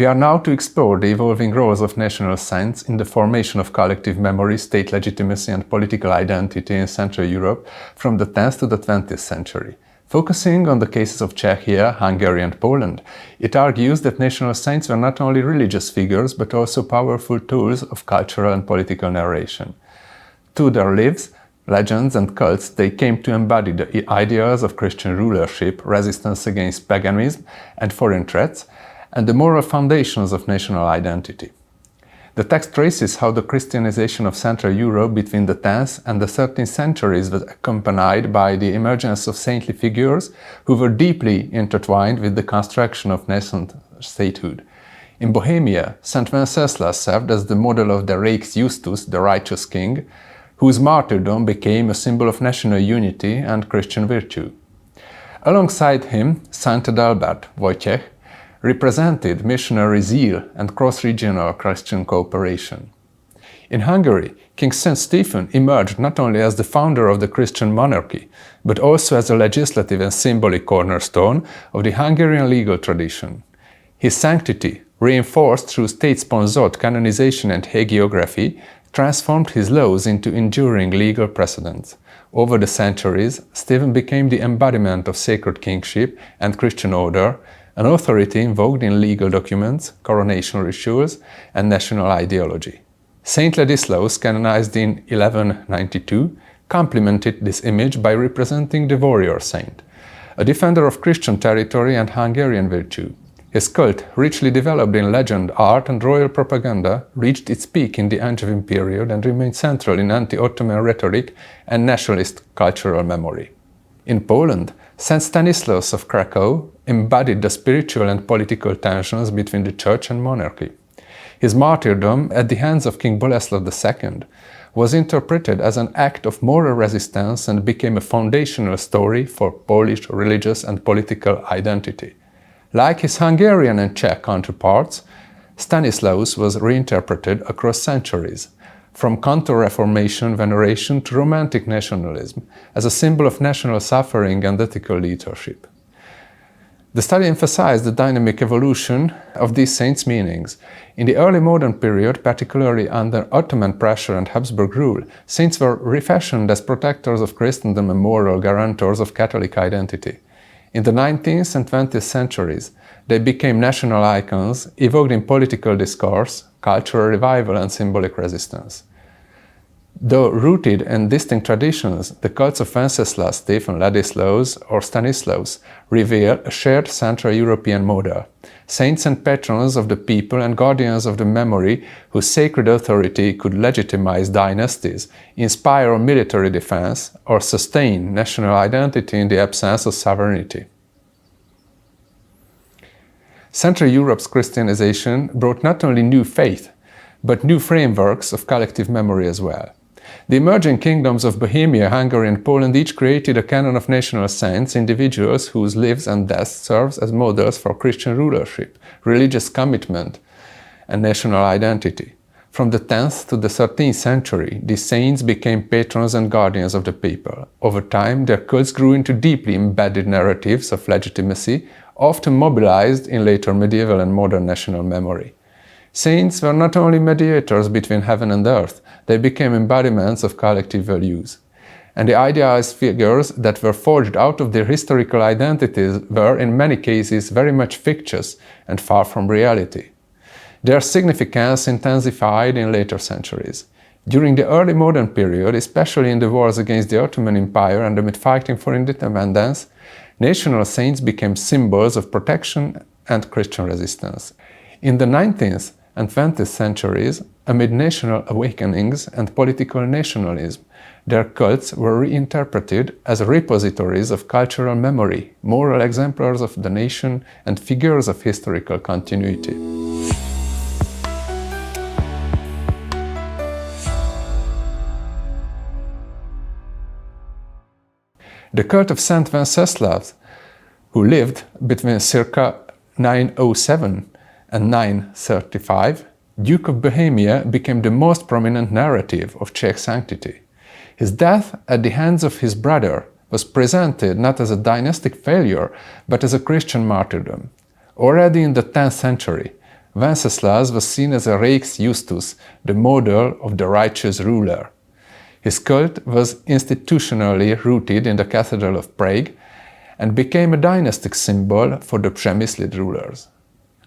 We are now to explore the evolving roles of national saints in the formation of collective memory, state legitimacy and political identity in Central Europe from the 10th to the 20th century. Focusing on the cases of Czechia, Hungary and Poland, it argues that national saints were not only religious figures but also powerful tools of cultural and political narration. Through their lives, legends and cults, they came to embody the ideas of Christian rulership, resistance against paganism and foreign threats, and the moral foundations of national identity. The text traces how the Christianization of Central Europe between the 10th and the 13th centuries was accompanied by the emergence of saintly figures who were deeply intertwined with the construction of nascent statehood. In Bohemia, St. Wenceslas served as the model of the Rex Justus, the righteous king, whose martyrdom became a symbol of national unity and Christian virtue. Alongside him, St. Adalbert, Vojtěch, represented missionary zeal and cross-regional Christian cooperation. In Hungary, King St. Stephen emerged not only as the founder of the Christian monarchy, but also as a legislative and symbolic cornerstone of the Hungarian legal tradition. His sanctity, reinforced through state-sponsored canonization and hagiography, transformed his laws into enduring legal precedents. Over the centuries, Stephen became the embodiment of sacred kingship and Christian order, an authority invoked in legal documents, coronation rituals, and national ideology. Saint Ladislaus, canonized in 1192, complemented this image by representing the warrior saint, a defender of Christian territory and Hungarian virtue. His cult, richly developed in legend, art, and royal propaganda, reached its peak in the Angevin period and remained central in anti-Ottoman rhetoric and nationalist cultural memory. In Poland, St. Stanisław of Krakow embodied the spiritual and political tensions between the church and monarchy. His martyrdom at the hands of King Bolesław II was interpreted as an act of moral resistance and became a foundational story for Polish religious and political identity. Like his Hungarian and Czech counterparts, Stanislaus was reinterpreted across centuries, from counter-Reformation veneration to romantic nationalism, as a symbol of national suffering and ethical leadership. The study emphasized the dynamic evolution of these saints' meanings. In the early modern period, particularly under Ottoman pressure and Habsburg rule, saints were refashioned as protectors of Christendom and moral guarantors of Catholic identity. In the 19th and 20th centuries, they became national icons, evoked in political discourse, cultural revival and symbolic resistance. Though rooted in distinct traditions, the cults of Wenceslas, Stephen, Ladislaus or Stanislaus reveal a shared Central European model. Saints and patrons of the people and guardians of the memory whose sacred authority could legitimize dynasties, inspire military defense, or sustain national identity in the absence of sovereignty. Central Europe's Christianization brought not only new faith, but new frameworks of collective memory as well. The emerging kingdoms of Bohemia, Hungary and Poland each created a canon of national saints, individuals whose lives and deaths serve as models for Christian rulership, religious commitment and national identity. From the 10th to the 13th century, these saints became patrons and guardians of the people. Over time, their cults grew into deeply embedded narratives of legitimacy, often mobilized in later medieval and modern national memory. Saints were not only mediators between heaven and earth, they became embodiments of collective values. And the idealized figures that were forged out of their historical identities were, in many cases, very much fictitious and far from reality. Their significance intensified in later centuries. During the early modern period, especially in the wars against the Ottoman Empire and amid fighting for independence, national saints became symbols of protection and Christian resistance. In the 19th and 20th centuries, amid national awakenings and political nationalism, their cults were reinterpreted as repositories of cultural memory, moral exemplars of the nation, and figures of historical continuity. The cult of St. Wenceslas, who lived between circa 907 and 935, Duke of Bohemia became the most prominent narrative of Czech sanctity. His death at the hands of his brother was presented not as a dynastic failure, but as a Christian martyrdom. Already in the 10th century, Wenceslas was seen as a rex iustus, the model of the righteous ruler. His cult was institutionally rooted in the Cathedral of Prague and became a dynastic symbol for the Přemysliv rulers.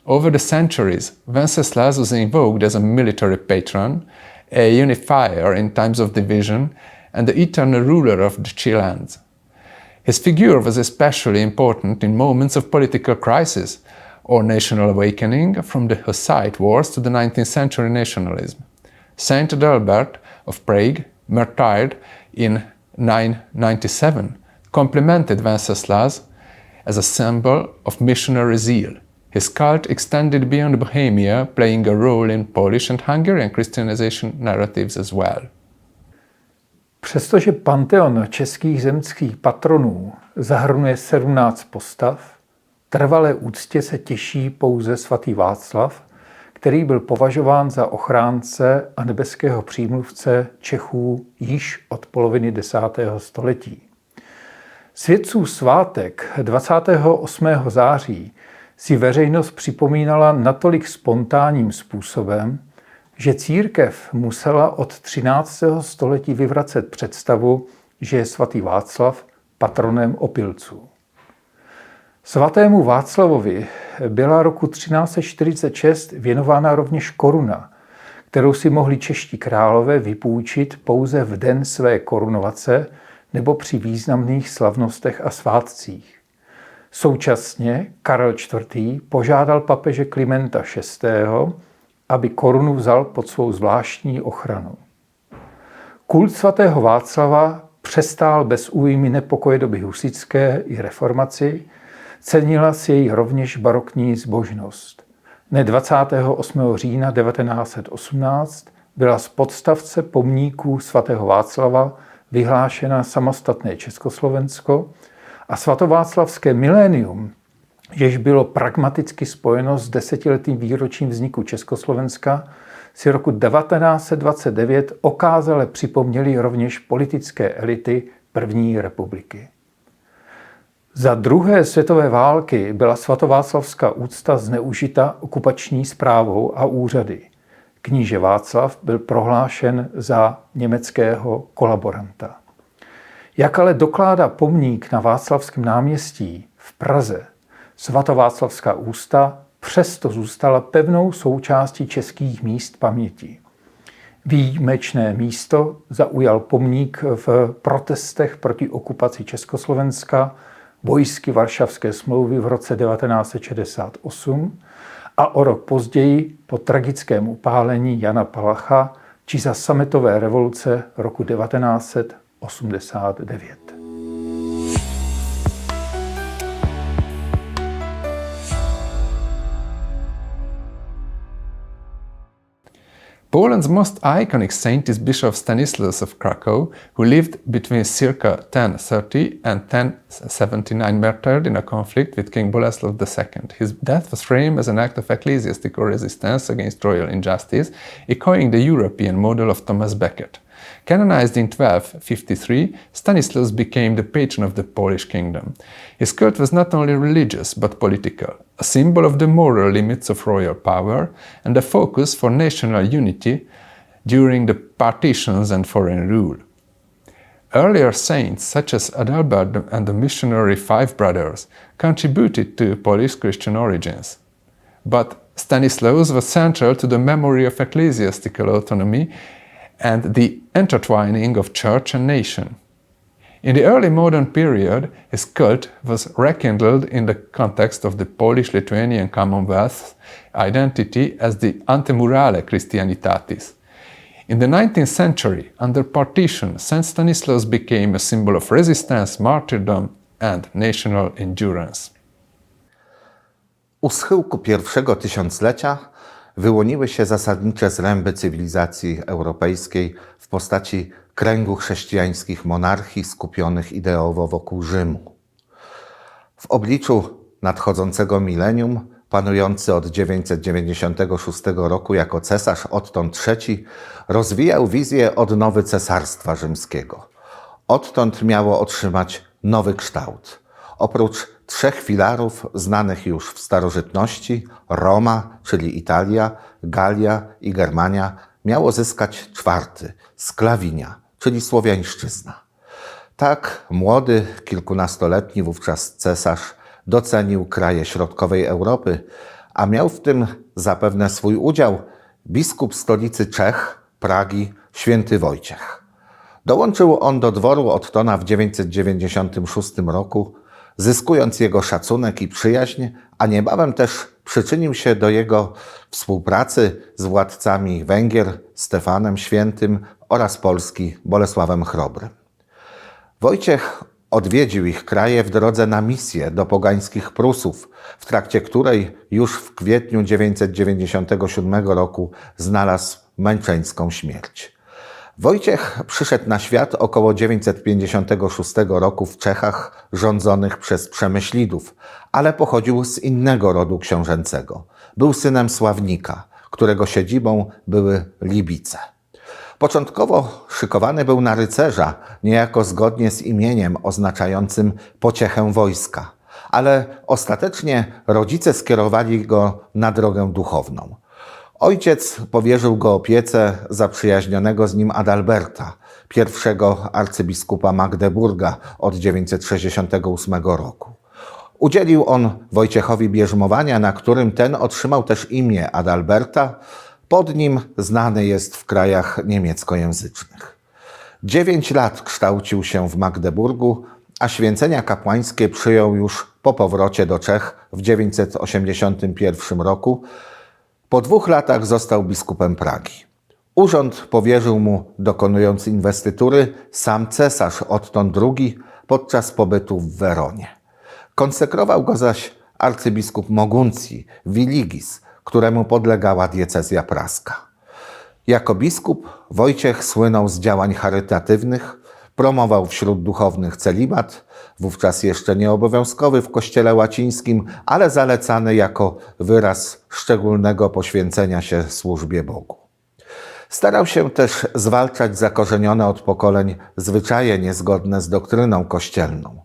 Over the centuries, Wenceslas was invoked as a military patron, a unifier in times of division, and the eternal ruler of the Chilands. His figure was especially important in moments of political crisis or national awakening, from the Hussite wars to the 19th century nationalism. Saint Adalbert of Prague, martyred in 997, complimented Wenceslas as a symbol of missionary zeal. His cult extended beyond Bohemia, playing a role in Polish and Hungarian Christianization narratives as well. Přestože panteon českých zemských patronů zahrnuje 17 postav, trvalé úctě se těší pouze svatý Václav, který byl považován za ochránce a nebeského přímluvce Čechů již od poloviny 10. století. Světcův svátek 28. září si veřejnost připomínala natolik spontánním způsobem, že církev musela od 13. století vyvracet představu, že je svatý Václav patronem opilců. Svatému Václavovi byla roku 1346 věnována rovněž koruna, kterou si mohli čeští králové vypůjčit pouze v den své korunovace nebo při významných slavnostech a svátcích. Současně Karel IV. Požádal papeže Klimenta VI., aby korunu vzal pod svou zvláštní ochranu. Kult svatého Václava přestál bez újmy nepokoje doby husitské i reformaci, cenila si jej rovněž barokní zbožnost. Dne 28. října 1918 byla z podstavce pomníků svatého Václava vyhlášena samostatné Československo a svatováclavské milénium, jež bylo pragmaticky spojeno s 10letým výročím vzniku Československa, si roku 1929 okázale připomněly rovněž politické elity první republiky. Za druhé světové války byla svatováclavská úcta zneužita okupační správou a úřady. Kníže Václav byl prohlášen za německého kolaboranta. Jak ale dokládá pomník na Václavském náměstí v Praze, svatováclavská úcta přesto zůstala pevnou součástí českých míst paměti. Výjimečné místo zaujal pomník v protestech proti okupaci Československa, vojsky Varšavské smlouvy v roce 1968 a o rok později po tragickém upálení Jana Palacha či za sametové revoluce roku 1989. Poland's most iconic saint is Bishop Stanisław of Krakow, who lived between circa 1030 and 1079, martyred in a conflict with King Boleslav II. His death was framed as an act of ecclesiastical resistance against royal injustice, echoing the European model of Thomas Becket. Canonized in 1253, Stanisław became the patron of the Polish kingdom. His cult was not only religious but political, a symbol of the moral limits of royal power and a focus for national unity during the partitions and foreign rule. Earlier saints, such as Adalbert and the missionary Five Brothers, contributed to Polish Christian origins. But Stanisław was central to the memory of ecclesiastical autonomy and the intertwining of church and nation. In the early modern period, his cult was rekindled in the context of the Polish-Lithuanian Commonwealth's identity as the Antemurale Christianitatis. In the 19th century, under partition, Saint Stanisław became a symbol of resistance, martyrdom and national endurance. U schyłku pierwszego tysiąclecia wyłoniły się zasadnicze zręby cywilizacji europejskiej w postaci kręgu chrześcijańskich monarchii skupionych ideowo wokół Rzymu. W obliczu nadchodzącego milenium panujący od 996 roku jako cesarz Otton III rozwijał wizję odnowy Cesarstwa Rzymskiego. Odtąd miało otrzymać nowy kształt. oprócz 3 filarów znanych już w starożytności, Roma, czyli Italia, Galia i Germania, miało zyskać 4, Sklawinia, czyli Słowiańszczyzna. Tak młody, kilkunastoletni wówczas cesarz docenił kraje środkowej Europy, a miał w tym zapewne swój udział biskup stolicy Czech, Pragi, święty Wojciech. Dołączył on do dworu Ottona w 996 roku, zyskując jego szacunek i przyjaźń, a niebawem też przyczynił się do jego współpracy z władcami Węgier, Stefanem Świętym oraz Polski, Bolesławem Chrobrym. Wojciech odwiedził ich kraje w drodze na misję do pogańskich Prusów, w trakcie której już w kwietniu 997 roku znalazł męczeńską śmierć. Wojciech przyszedł na świat około 956 roku w Czechach rządzonych przez Przemyślidów, ale pochodził z innego rodu książęcego. Był synem sławnika, którego siedzibą były Libice. Początkowo szykowany był na rycerza, niejako zgodnie z imieniem oznaczającym pociechę wojska, ale ostatecznie rodzice skierowali go na drogę duchowną. Ojciec powierzył go opiece zaprzyjaźnionego z nim Adalberta, pierwszego arcybiskupa Magdeburga od 968 roku. Udzielił on Wojciechowi bierzmowania, na którym ten otrzymał też imię Adalberta. Pod nim znany jest w krajach niemieckojęzycznych. 9 lat kształcił się w Magdeburgu, a święcenia kapłańskie przyjął już po powrocie do Czech w 981 roku. Po 2 latach został biskupem Pragi. Urząd powierzył mu, dokonując inwestytury, sam cesarz Otton II podczas pobytu w Weronie. Konsekrował go zaś arcybiskup Moguncji, Wiligis, któremu podlegała diecezja praska. Jako biskup Wojciech słynął z działań charytatywnych, promował wśród duchownych celibat, wówczas jeszcze nieobowiązkowy w kościele łacińskim, ale zalecany jako wyraz szczególnego poświęcenia się służbie Bogu. Starał się też zwalczać zakorzenione od pokoleń zwyczaje niezgodne z doktryną kościelną.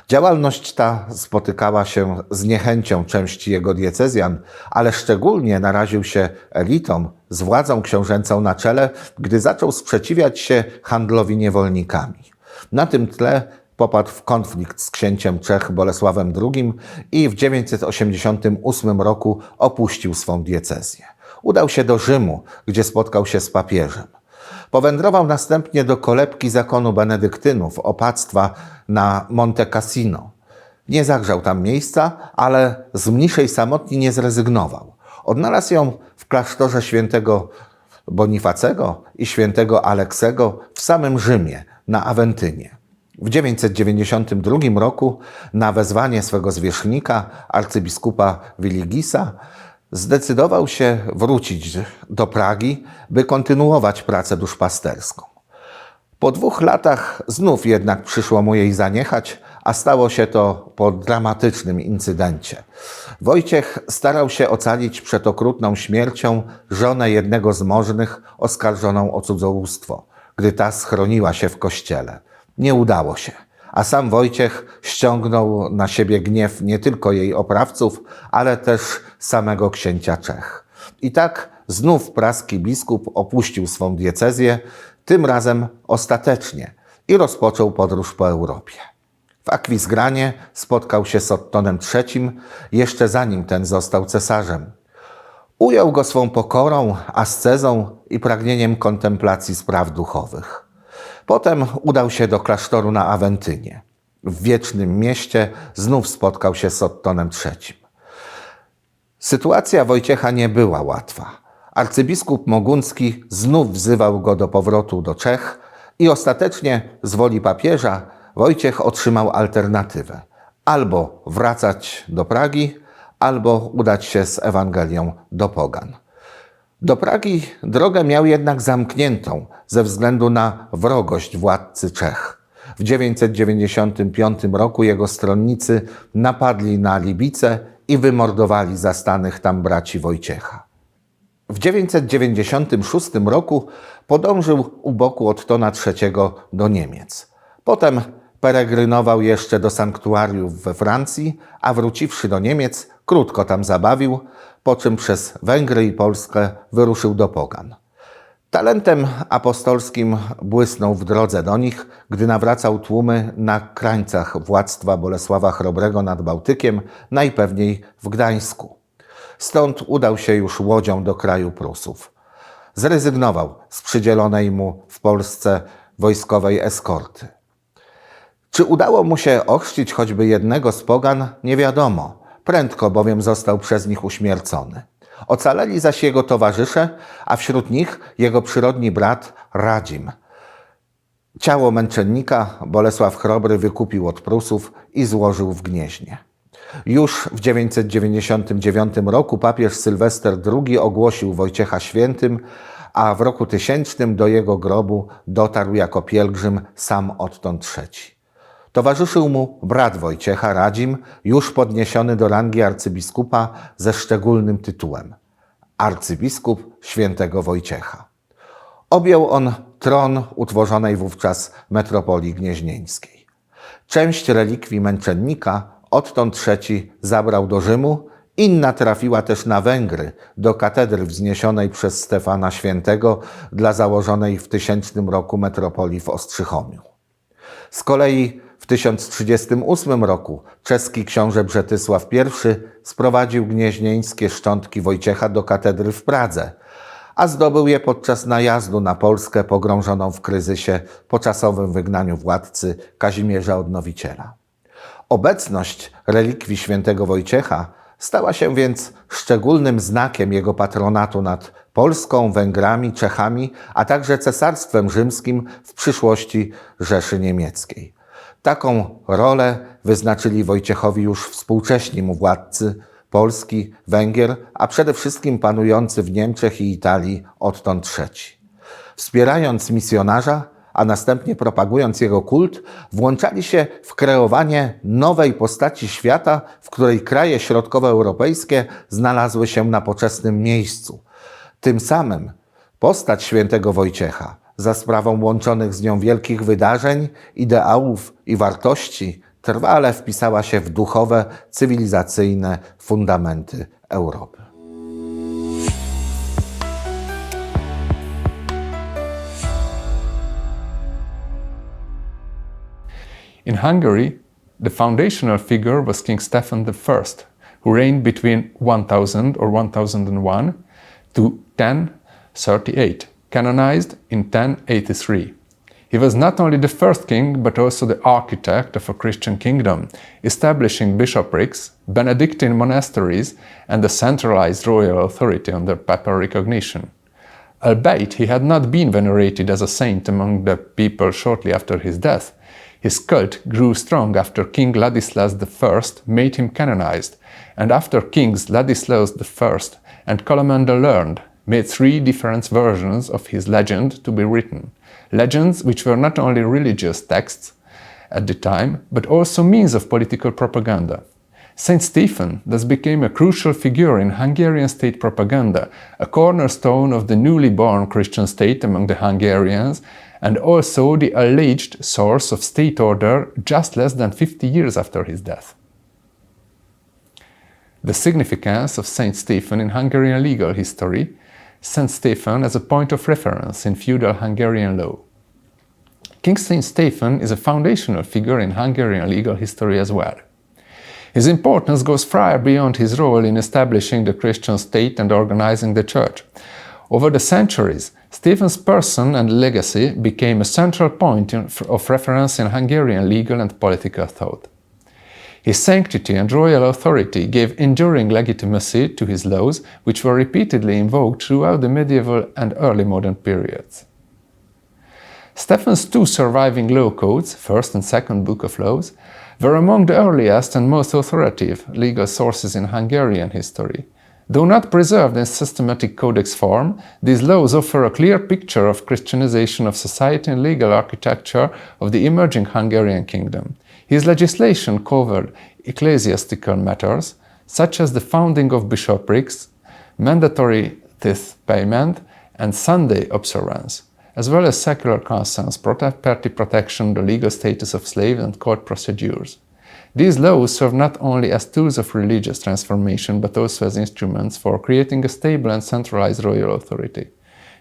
Działalność ta spotykała się z niechęcią części jego diecezjan, ale szczególnie naraził się elitom z władzą książęcą na czele, gdy zaczął sprzeciwiać się handlowi niewolnikami. Na tym tle popadł w konflikt z księciem Czech Bolesławem II i w 988 roku opuścił swą diecezję. Udał się do Rzymu, gdzie spotkał się z papieżem. Powędrował następnie do kolebki zakonu benedyktynów, opactwa na Monte Cassino. Nie zagrzał tam miejsca, ale z mniejszej samotni nie zrezygnował. Odnalazł ją w klasztorze świętego Bonifacego i świętego Aleksego w samym Rzymie, na Awentynie. W 992 roku na wezwanie swego zwierzchnika, arcybiskupa Wiligisa, zdecydował się wrócić do Pragi, by kontynuować pracę duszpasterską. Po 2 latach znów jednak przyszło mu jej zaniechać, a stało się to po dramatycznym incydencie. Wojciech starał się ocalić przed okrutną śmiercią żonę jednego z możnych oskarżoną o cudzołóstwo, gdy ta schroniła się w kościele. Nie udało się, a sam Wojciech ściągnął na siebie gniew nie tylko jej oprawców, ale też samego księcia Czech. I tak znów praski biskup opuścił swą diecezję, tym razem ostatecznie, i rozpoczął podróż po Europie. W Akwizgranie spotkał się z Ottonem III, jeszcze zanim ten został cesarzem. Ujął go swą pokorą, ascezą i pragnieniem kontemplacji spraw duchowych. Potem udał się do klasztoru na Awentynie. W wiecznym mieście znów spotkał się z Ottonem III. Sytuacja Wojciecha nie była łatwa. Arcybiskup Moguncki znów wzywał go do powrotu do Czech i ostatecznie z woli papieża Wojciech otrzymał alternatywę. Albo wracać do Pragi, albo udać się z Ewangelią do pogan. Do Pragi drogę miał jednak zamkniętą ze względu na wrogość władcy Czech. W 995 roku jego stronnicy napadli na Libice i wymordowali zastanych tam braci Wojciecha. W 996 roku podążył u boku Ottona III do Niemiec. Potem peregrynował jeszcze do sanktuariów we Francji, a wróciwszy do Niemiec, krótko tam zabawił, po czym przez Węgry i Polskę wyruszył do pogan. Talentem apostolskim błysnął w drodze do nich, gdy nawracał tłumy na krańcach władztwa Bolesława Chrobrego nad Bałtykiem, najpewniej w Gdańsku. Stąd udał się już łodzią do kraju Prusów. Zrezygnował z przydzielonej mu w Polsce wojskowej eskorty. Czy udało mu się ochrzcić choćby jednego z pogan, nie wiadomo, prędko bowiem został przez nich uśmiercony. Ocaleli zaś jego towarzysze, a wśród nich jego przyrodni brat Radzim. Ciało męczennika Bolesław Chrobry wykupił od Prusów i złożył w Gnieźnie. Już w 999 roku papież Sylwester II ogłosił Wojciecha świętym, a w roku 1000 do jego grobu dotarł jako pielgrzym sam odtąd III. Towarzyszył mu brat Wojciecha, Radzim, już podniesiony do rangi arcybiskupa ze szczególnym tytułem – arcybiskup świętego Wojciecha. Objął on tron utworzonej wówczas metropolii gnieźnieńskiej. Część relikwii męczennika odtąd III zabrał do Rzymu, inna trafiła też na Węgry, do katedry wzniesionej przez Stefana Świętego dla założonej w 1000 roku metropolii w Ostrzychomiu. Z kolei w 1038 roku czeski książę Brzetysław I sprowadził gnieźnieńskie szczątki Wojciecha do katedry w Pradze, a zdobył je podczas najazdu na Polskę pogrążoną w kryzysie po czasowym wygnaniu władcy Kazimierza Odnowiciela. Obecność relikwii świętego Wojciecha stała się więc szczególnym znakiem jego patronatu nad Polską, Węgrami, Czechami, a także Cesarstwem Rzymskim w przyszłości Rzeszy Niemieckiej. Taką rolę wyznaczyli Wojciechowi już współcześni mu władcy Polski, Węgier, a przede wszystkim panujący w Niemczech i Italii odtąd III. Wspierając misjonarza, a następnie propagując jego kult, włączali się w kreowanie nowej postaci świata, w której kraje środkowoeuropejskie znalazły się na poczesnym miejscu. Tym samym postać świętego Wojciecha, za sprawą łączonych z nią wielkich wydarzeń, ideałów i wartości, trwale wpisała się w duchowe, cywilizacyjne fundamenty Europy. In Hungary, the foundational figure was King Stephen I, who reigned between 1000 or 1001 to 1038, canonized in 1083. He was not only the first king, but also the architect of a Christian kingdom, establishing bishoprics, Benedictine monasteries, and a centralized royal authority under papal recognition. Albeit he had not been venerated as a saint among the people shortly after his death, his cult grew strong after King Ladislas I made him canonized, and after Kings Ladislaus I and Columanda Learned made 3 different versions of his legend to be written. Legends which were not only religious texts at the time, but also means of political propaganda. Saint Stephen thus became a crucial figure in Hungarian state propaganda, a cornerstone of the newly born Christian state among the Hungarians, and also the alleged source of state order just less than 50 years after his death. The significance of Saint Stephen in Hungarian legal history, Saint Stephen as a point of reference in feudal Hungarian law. King Saint Stephen is a foundational figure in Hungarian legal history as well. His importance goes far beyond his role in establishing the Christian state and organizing the church. Over the centuries, Stephen's person and legacy became a central point of reference in Hungarian legal and political thought. His sanctity and royal authority gave enduring legitimacy to his laws, which were repeatedly invoked throughout the medieval and early modern periods. Stephen's 2 surviving law codes, First and Second Book of Laws, were among the earliest and most authoritative legal sources in Hungarian history. Though not preserved in systematic codex form, these laws offer a clear picture of Christianization of society and legal architecture of the emerging Hungarian kingdom. His legislation covered ecclesiastical matters, such as the founding of bishoprics, mandatory tithe payment, and Sunday observance, as well as secular concerns, property protection, the legal status of slaves, and court procedures. These laws serve not only as tools of religious transformation, but also as instruments for creating a stable and centralized royal authority.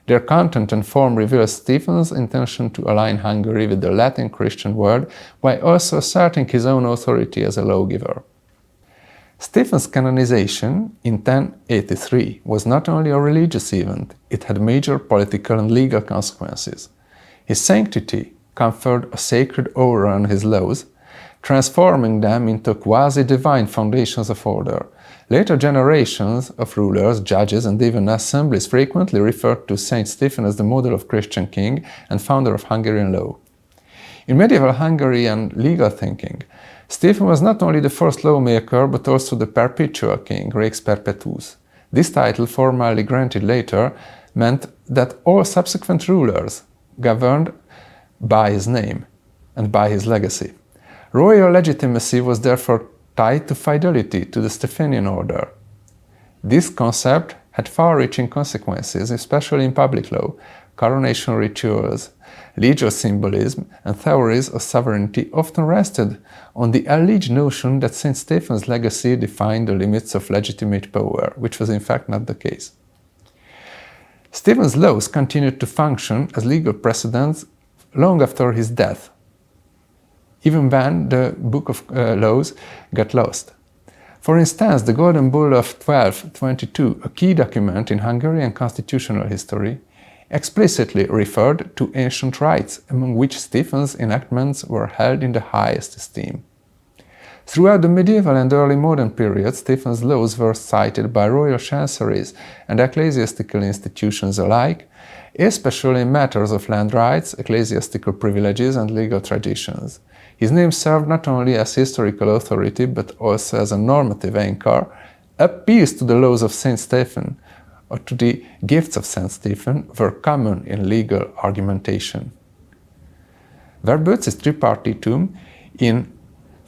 Their content and form reveals Stephen's intention to align Hungary with the Latin Christian world while also asserting his own authority as a lawgiver. Stephen's canonization in 1083 was not only a religious event, it had major political and legal consequences. His sanctity conferred a sacred aura on his laws, transforming them into quasi-divine foundations of order. Later generations of rulers, judges, and even assemblies frequently referred to Saint Stephen as the model of Christian king and founder of Hungarian law. In medieval Hungarian legal thinking, Stephen was not only the first lawmaker, but also the perpetual king, Rex Perpetuus. This title, formally granted later, meant that all subsequent rulers governed by his name and by his legacy. Royal legitimacy was therefore tied to fidelity to the Stephanian order. This concept had far-reaching consequences, especially in public law, coronation rituals, legal symbolism, and theories of sovereignty often rested on the alleged notion that St. Stephen's legacy defined the limits of legitimate power, which was in fact not the case. Stephen's laws continued to function as legal precedents long after his death, even when the Book of Laws got lost. For instance, the Golden Bull of 1222, a key document in Hungarian constitutional history, explicitly referred to ancient rights, among which Stephen's enactments were held in the highest esteem. Throughout the medieval and early modern periods, Stephen's laws were cited by royal chanceries and ecclesiastical institutions alike, especially in matters of land rights, ecclesiastical privileges, and legal traditions. His name served not only as historical authority, but also as a normative anchor, appeals to the laws of St. Stephen or to the gifts of St. Stephen were common in legal argumentation. Verboetz's Tripartitum in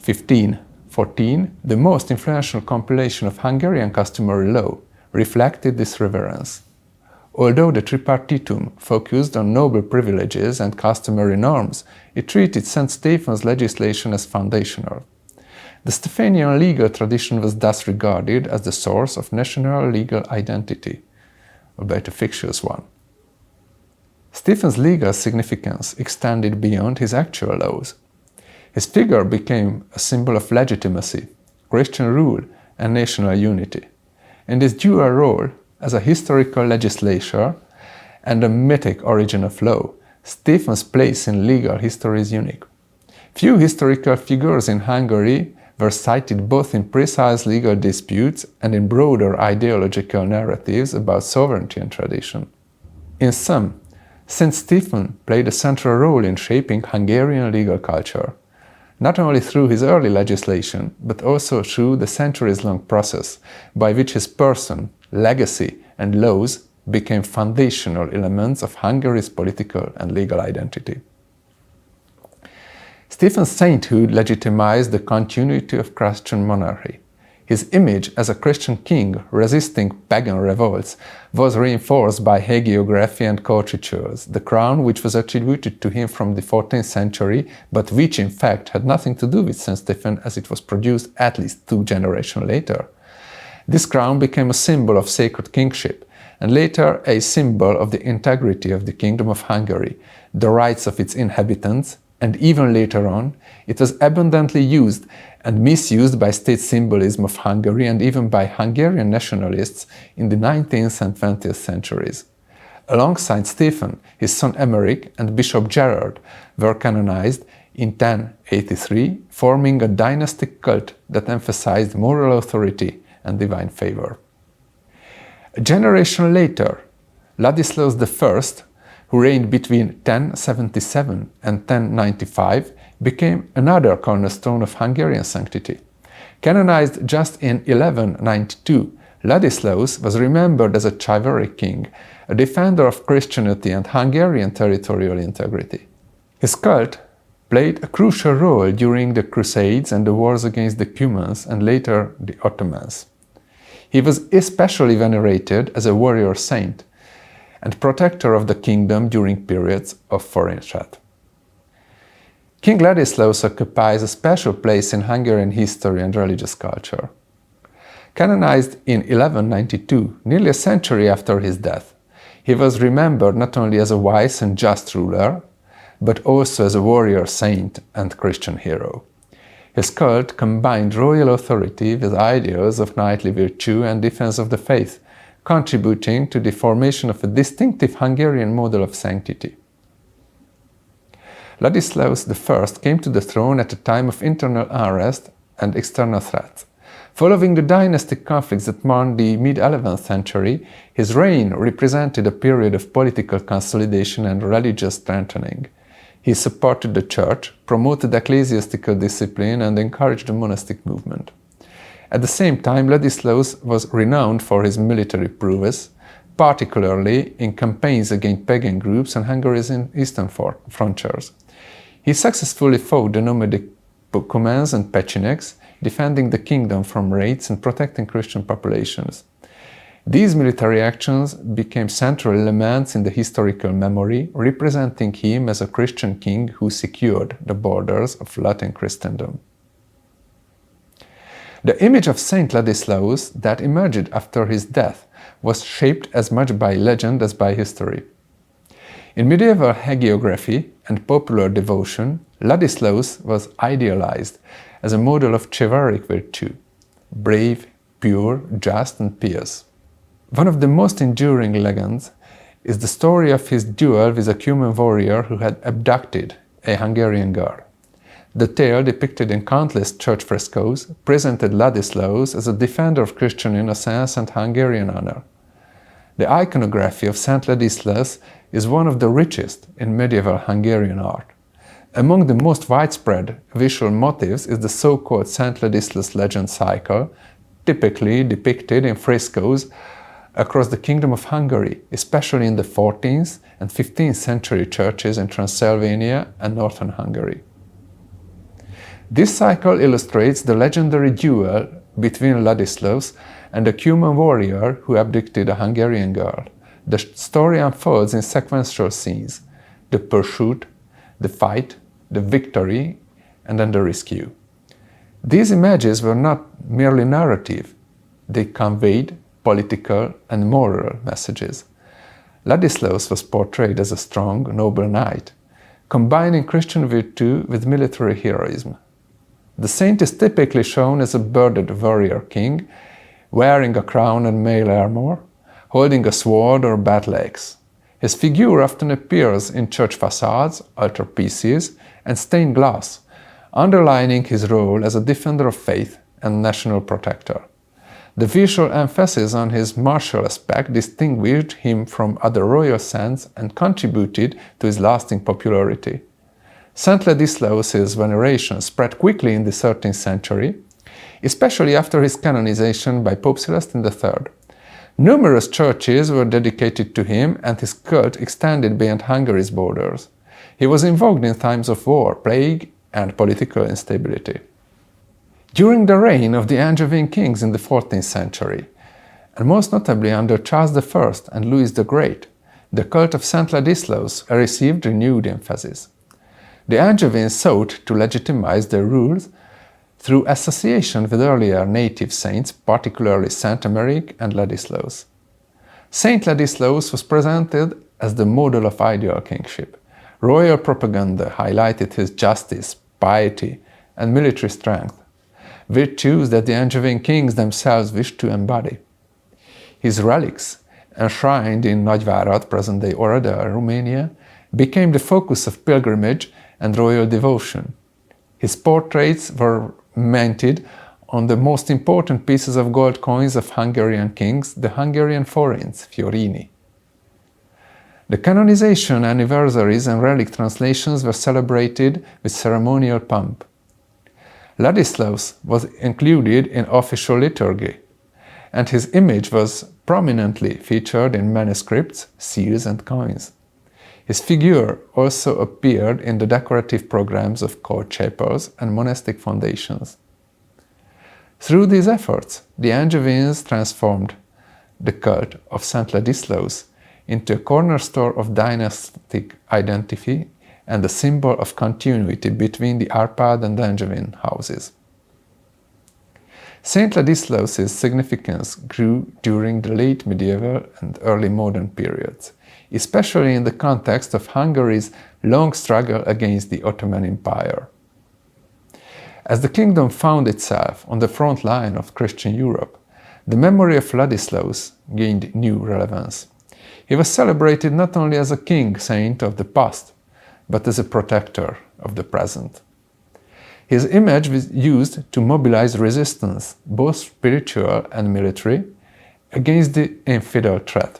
1514, the most influential compilation of Hungarian customary law, reflected this reverence. Although the Tripartitum focused on noble privileges and customary norms, it treated St. Stephen's legislation as foundational. The Stephanian legal tradition was thus regarded as the source of national legal identity, albeit a fictitious one. Stephen's legal significance extended beyond his actual laws. His figure became a symbol of legitimacy, Christian rule, and national unity. In this dual role, as a historical legislator and a mythic origin of law, Stephen's place in legal history is unique. Few historical figures in Hungary were cited both in precise legal disputes and in broader ideological narratives about sovereignty and tradition. In sum, St. Stephen played a central role in shaping Hungarian legal culture, not only through his early legislation, but also through the centuries-long process by which his person, legacy, and laws became foundational elements of Hungary's political and legal identity. Stephen's sainthood legitimized the continuity of Christian monarchy. His image as a Christian king resisting pagan revolts was reinforced by hagiography and court rituals, the crown which was attributed to him from the 14th century, but which in fact had nothing to do with St. Stephen as it was produced at least 2 generations later. This crown became a symbol of sacred kingship, and later a symbol of the integrity of the Kingdom of Hungary, the rights of its inhabitants, and even later on, it was abundantly used and misused by state symbolism of Hungary and even by Hungarian nationalists in the 19th and 20th centuries. Alongside Stephen, his son Emmerich and Bishop Gerard were canonized in 1083, forming a dynastic cult that emphasized moral authority and divine favor. A generation later, Ladislaus I, who reigned between 1077 and 1095, became another cornerstone of Hungarian sanctity. Canonized just in 1192, Ladislaus was remembered as a chivalric king, a defender of Christianity and Hungarian territorial integrity. His cult played a crucial role during the Crusades and the wars against the Cumans and later the Ottomans. He was especially venerated as a warrior saint, and protector of the kingdom during periods of foreign threat. King Ladislaus occupies a special place in Hungarian history and religious culture. Canonized in 1192, nearly a century after his death, he was remembered not only as a wise and just ruler, but also as a warrior saint and Christian hero. His cult combined royal authority with ideals of knightly virtue and defense of the faith, contributing to the formation of a distinctive Hungarian model of sanctity. Ladislaus I came to the throne at a time of internal unrest and external threats. Following the dynastic conflicts that marked the mid-11th century, his reign represented a period of political consolidation and religious strengthening. He supported the church, promoted ecclesiastical discipline, and encouraged the monastic movement. At the same time, Ladislaus was renowned for his military prowess, particularly in campaigns against pagan groups on Hungary's eastern frontiers. He successfully fought the nomadic Cumans and Pechenegs, defending the kingdom from raids and protecting Christian populations. These military actions became central elements in the historical memory, representing him as a Christian king who secured the borders of Latin Christendom. The image of Saint Ladislaus that emerged after his death was shaped as much by legend as by history. In medieval hagiography and popular devotion, Ladislaus was idealized as a model of chivalric virtue, brave, pure, just, and pious. One of the most enduring legends is the story of his duel with a Cuman warrior who had abducted a Hungarian girl. The tale, depicted in countless church frescoes, presented Ladislaus as a defender of Christian innocence and Hungarian honor. The iconography of Saint Ladislaus is one of the richest in medieval Hungarian art. Among the most widespread visual motifs is the so-called Saint Ladislaus legend cycle, typically depicted in frescoes across the Kingdom of Hungary, especially in the 14th and 15th century churches in Transylvania and northern Hungary. This cycle illustrates the legendary duel between Ladislaus and a Cuman warrior who abducted a Hungarian girl. The story unfolds in sequential scenes: the pursuit, the fight, the victory, and then the rescue. These images were not merely narrative, they conveyed political and moral messages. Ladislaus was portrayed as a strong, noble knight, combining Christian virtue with military heroism. The saint is typically shown as a bearded warrior king, wearing a crown and mail armor, holding a sword or battle axe. His figure often appears in church facades, altarpieces, and stained glass, underlining his role as a defender of faith and national protector. The visual emphasis on his martial aspect distinguished him from other royal saints and contributed to his lasting popularity. Saint Ladislaus's veneration spread quickly in the 13th century, especially after his canonization by Pope Celestine III. Numerous churches were dedicated to him, and his cult extended beyond Hungary's borders. He was invoked in times of war, plague, and political instability. During the reign of the Angevin kings in the 14th century, and most notably under Charles I and Louis the Great, the cult of Saint Ladislaus received renewed emphasis. The Angevins sought to legitimize their rules through association with earlier native saints, particularly Saint Emeric and Ladislaus. Saint Ladislaus was presented as the model of ideal kingship. Royal propaganda highlighted his justice, piety, and military strength, virtues that the Angevin kings themselves wished to embody. His relics, enshrined in Nagyvárad, present-day Oradea, Romania, became the focus of pilgrimage and royal devotion. His portraits were minted on the most important pieces of gold coins of Hungarian kings, the Hungarian forints, fiorini. The canonization anniversaries and relic translations were celebrated with ceremonial pomp. Ladislaus was included in official liturgy, and his image was prominently featured in manuscripts, seals, and coins. His figure also appeared in the decorative programs of court chapels and monastic foundations. Through these efforts, the Angevins transformed the cult of Saint Ladislaus into a cornerstone of dynastic identity and a symbol of continuity between the Arpad and Angevin houses. Saint Ladislaus's significance grew during the late medieval and early modern periods, especially in the context of Hungary's long struggle against the Ottoman Empire. As the kingdom found itself on the front line of Christian Europe, the memory of Ladislaus gained new relevance. He was celebrated not only as a king saint of the past, but as a protector of the present. His image was used to mobilize resistance, both spiritual and military, against the infidel threat.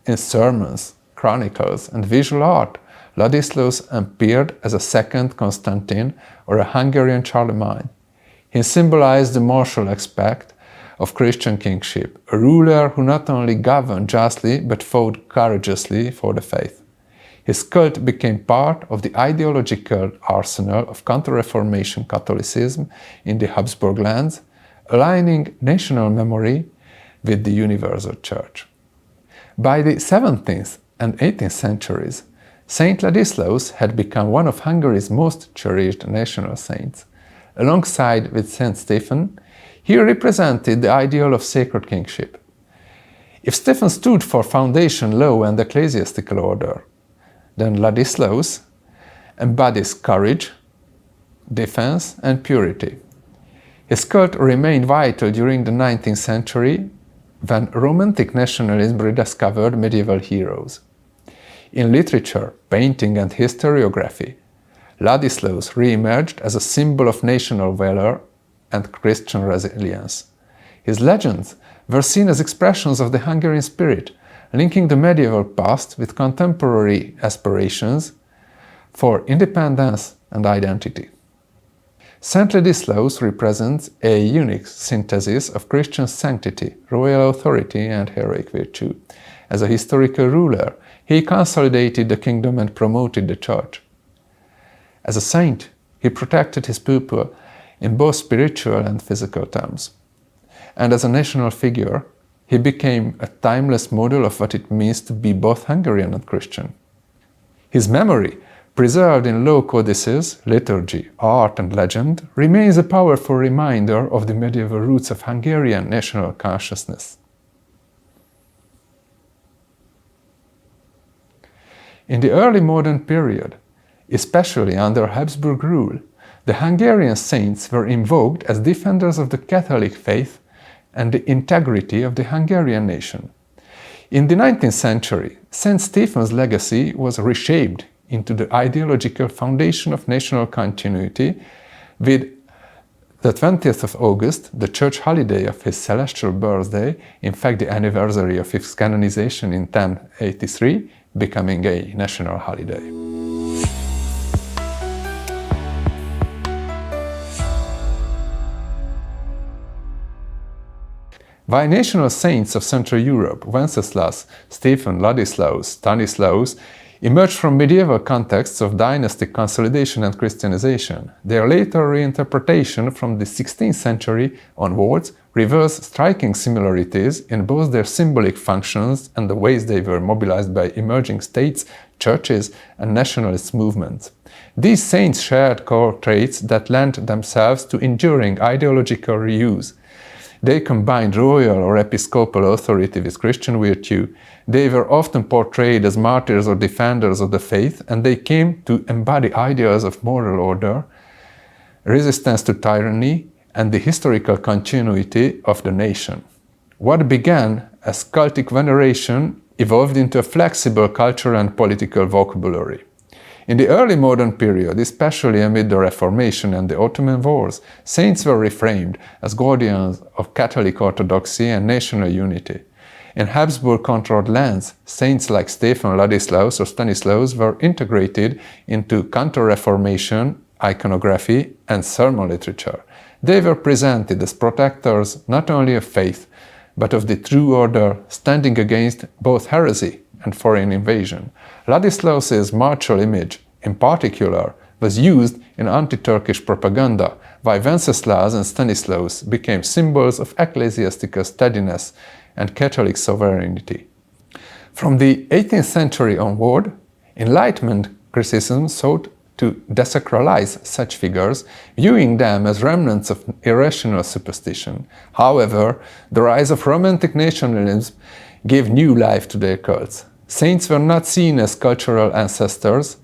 In sermons, chronicles, and visual art, Ladislaus appeared as a second Constantine or a Hungarian Charlemagne. He symbolized the martial aspect of Christian kingship, a ruler who not only governed justly but fought courageously for the faith. His cult became part of the ideological arsenal of Counter-Reformation Catholicism in the Habsburg lands, aligning national memory with the universal church. By the 17th and 18th centuries, Saint Ladislaus had become one of Hungary's most cherished national saints. Alongside with Saint Stephen, he represented the ideal of sacred kingship. If Stephen stood for foundation law and ecclesiastical order, then Ladislaus embodies courage, defense, and purity. His cult remained vital during the 19th century when Romantic nationalism rediscovered medieval heroes. In literature, painting, and historiography, Ladislaus re-emerged as a symbol of national valor and Christian resilience. His legends were seen as expressions of the Hungarian spirit, linking the medieval past with contemporary aspirations for independence and identity. Saint Ladislaus represents a unique synthesis of Christian sanctity, royal authority, and heroic virtue. As a historical ruler, he consolidated the kingdom and promoted the church. As a saint, he protected his people in both spiritual and physical terms. And as a national figure, he became a timeless model of what it means to be both Hungarian and Christian. His memory, preserved in law codices, liturgy, art, and legend, remains a powerful reminder of the medieval roots of Hungarian national consciousness. In the early modern period, especially under Habsburg rule, the Hungarian saints were invoked as defenders of the Catholic faith and the integrity of the Hungarian nation. In the 19th century, Saint Stephen's legacy was reshaped into the ideological foundation of national continuity with the 20th of August, the church holiday of his celestial birthday, in fact the anniversary of his canonization in 1083, becoming a national holiday. Binational saints of Central Europe, Wenceslas, Stephen, Ladislaus, Stanislaus, emerged from medieval contexts of dynastic consolidation and Christianization. Their later reinterpretation from the 16th century onwards reveals striking similarities in both their symbolic functions and the ways they were mobilized by emerging states, churches, and nationalist movements. These saints shared core traits that lent themselves to enduring ideological reuse. They combined royal or episcopal authority with Christian virtue. They were often portrayed as martyrs or defenders of the faith, and they came to embody ideas of moral order, resistance to tyranny, and the historical continuity of the nation. What began as cultic veneration evolved into a flexible cultural and political vocabulary. In the early modern period, especially amid the Reformation and the Ottoman Wars, saints were reframed as guardians of Catholic orthodoxy and national unity. In Habsburg-controlled lands, saints like Stephen, Ladislaus, or Stanislaus were integrated into Counter-Reformation, iconography, and sermon literature. They were presented as protectors not only of faith, but of the true order, standing against both heresy and foreign invasion. Ladislaus's martial image, in particular, was used in anti-Turkish propaganda, while Wenceslas and Stanislaus became symbols of ecclesiastical steadiness and Catholic sovereignty. From the 18th century onward, Enlightenment criticism sought to desacralize such figures, viewing them as remnants of irrational superstition. However, the rise of Romantic nationalism gave new life to their cults. Saints were not seen as cultural ancestors,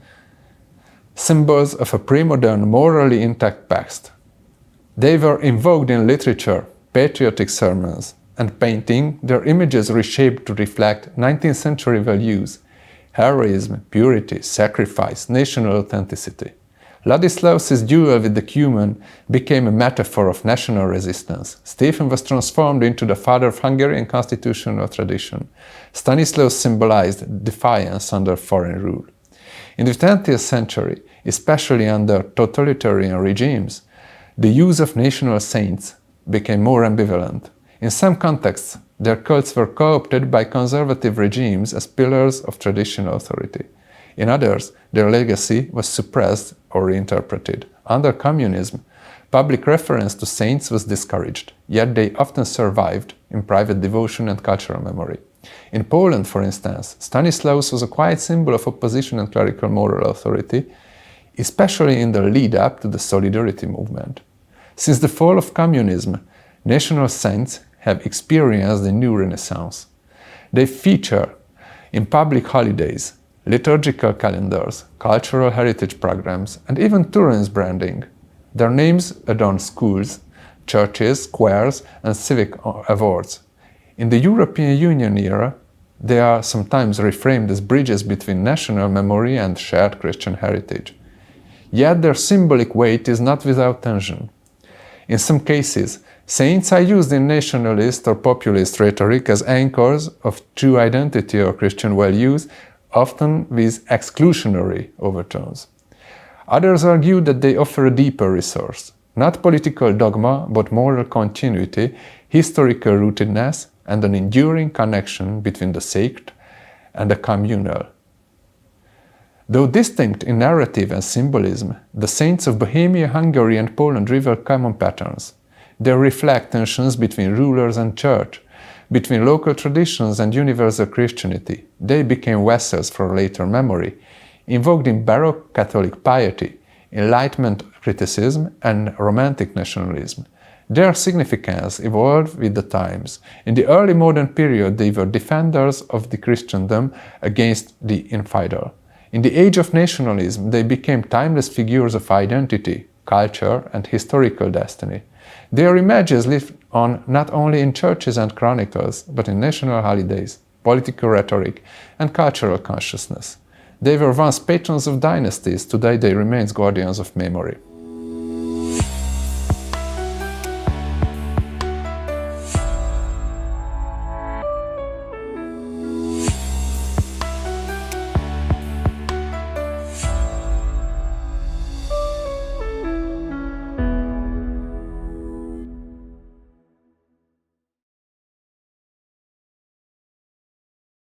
symbols of a pre-modern, morally intact past. They were invoked in literature, patriotic sermons, and painting, their images reshaped to reflect 19th century values: heroism, purity, sacrifice, national authenticity. Ladislaus's duel with the Cuman became a metaphor of national resistance. Stephen was transformed into the father of Hungarian constitutional tradition. Stanislaus symbolized defiance under foreign rule. In the 20th century, especially under totalitarian regimes, the use of national saints became more ambivalent. In some contexts, their cults were co-opted by conservative regimes as pillars of traditional authority. In others, their legacy was suppressed or reinterpreted. Under communism, public reference to saints was discouraged, yet they often survived in private devotion and cultural memory. In Poland, for instance, Stanislaus was a quiet symbol of opposition and clerical moral authority, especially in the lead-up to the Solidarity movement. Since the fall of communism, national saints have experienced a new renaissance. They feature in public holidays, liturgical calendars, cultural heritage programs, and even tourist branding. Their names adorn schools, churches, squares, and civic awards. In the European Union era, they are sometimes reframed as bridges between national memory and shared Christian heritage. Yet their symbolic weight is not without tension. In some cases, saints are used in nationalist or populist rhetoric as anchors of true identity or Christian values, often with exclusionary overtones. Others argue that they offer a deeper resource, not political dogma, but moral continuity, historical rootedness, and an enduring connection between the sacred and the communal. Though distinct in narrative and symbolism, the saints of Bohemia, Hungary, and Poland reveal common patterns. They reflect tensions between rulers and church, between local traditions and universal Christianity. They became vessels for later memory, invoked in Baroque Catholic piety, Enlightenment criticism, and Romantic nationalism. Their significance evolved with the times. In the early modern period, they were defenders of the Christendom against the infidel. In the age of nationalism, they became timeless figures of identity, culture, and historical destiny. Their images live on not only in churches and chronicles, but in national holidays, political rhetoric, and cultural consciousness. They were once patrons of dynasties, today they remain guardians of memory.